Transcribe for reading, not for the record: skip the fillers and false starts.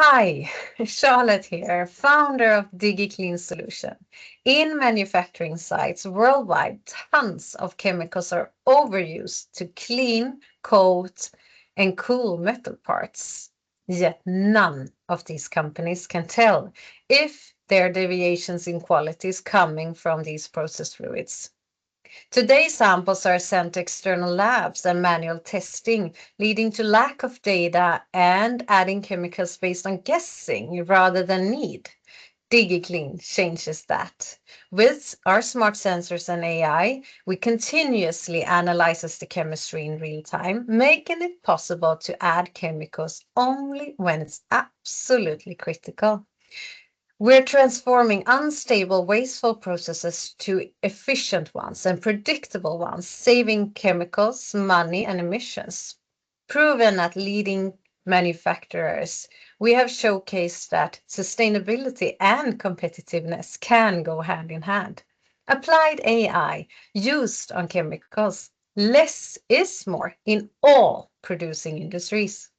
Hi, Charlotte here, founder of Digiclean solution. In manufacturing sites worldwide, tons of chemicals are overused to clean, coat, and cool metal parts. Yet none of these companies can tell if there are deviations in qualities coming from these process fluids. Today, samples are sent to external labs and manual testing, leading to lack of data and adding chemicals based on guessing rather than need. Digiclean changes that. With our smart sensors and AI, we continuously analyze the chemistry in real time, making it possible to add chemicals only when it's absolutely critical. We're transforming unstable, wasteful processes to efficient ones and predictable ones, saving chemicals, money, and emissions. Proven at leading manufacturers, we have showcased that sustainability and competitiveness can go hand in hand. Applied AI used on chemicals, less is more in all producing industries.